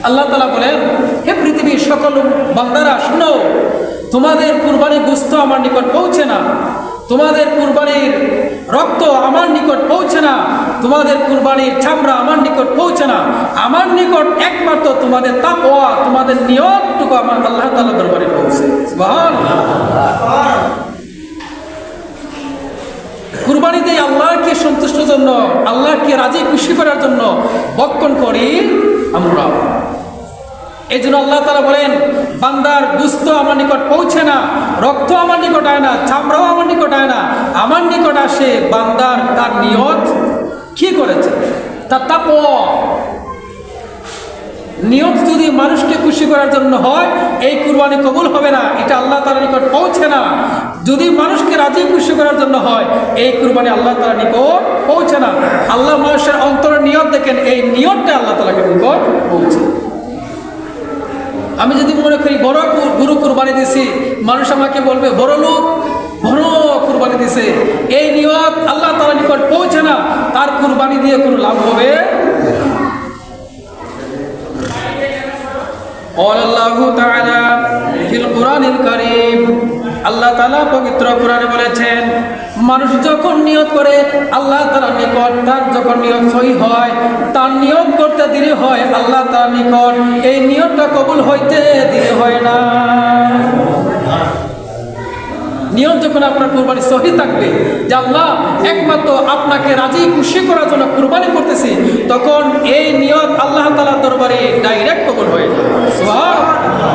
আল্লাহ তাআলা বলেন, হে পৃথিবীর সকল বান্দারা শুনো, তোমাদের কুরবানির গোশত আমার নিকট পৌঁছে না, তোমাদের কুরবানির রক্ত আমার নিকট পৌঁছে না, তোমাদের কুরবানির চামড়া আমার নিকট পৌঁছে না। আমার নিকট একমাত্র তোমাদের তাকওয়া, তোমাদের নিয়তটুকু আমার আল্লাহ তাআলা দরবারে পৌঁছে। সুবহানাল্লাহ। কুরবানি দেই আল্লাহকে সন্তুষ্টের জন্য, আল্লাহকে রাজি খুশি করার জন্য বক্ষণ করি আমরা। এই জন্য আল্লাহ তাআলা বলেন, বান্দার গোশত আমার নিকট পৌঁছে না, রক্ত আমার নিকট আয় না, চামড়াও আমার নিকট আয় না। আমার নিকট আসে বান্দার তার নিয়ত কি করেছে, তার তাকওয়া। নিয়ত যদি মানুষকে খুশি করার জন্য হয়, এই কুরবানি কবুল হবে না, এটা আল্লাহ তাআলার নিকট পৌঁছে না। যদি মানুষকে রাজি খুশি করার জন্য হয়, এই কুরবানি আল্লাহ তাআলার নিকট পৌঁছে না। আল্লাহ মানুষের অন্তরের নিয়ত দেখেন, এই নিয়তটা আল্লাহ তাআলার নিকট পৌঁছে। আমি যদি মনে করি বড় গরু কুরবানি দিছি, মানুষ আমাকে বলবে বড় লোক, বড় কুরবানি দিছে, এই নিয়ত আল্লাহ তাআলার নিকট পৌঁছে না, তার কুরবানি দিয়ে কোনো লাভ হবে। আল্লাহু তাআলা ফিল কুরআনিল কারীম, আল্লাহ তাআলা পবিত্র কুরআনে বলেছেন, মানুষ যখন নিয়ত করে আল্লাহ তাআলার নিকট, তার যখন নিয়ত সহিহ হয়, তার নিয়ত করতে দেরি হয়, আল্লাহ তাআলার নিকট এই নিয়তটা কবুল হইতে দেরি হয় না। নিয়ত যখন আপনার কুরবানি সহি থাকবে, যে আল্লাহ একমাত্র আপনাকে রাজি খুশি করার জন্য কুরবানি করতেছি, তখন এই নিয়ত আল্লাহ তাআলার দরবারে ডাইরেক্ট কবুল হয়ে যায়। সুবহানাল্লাহ।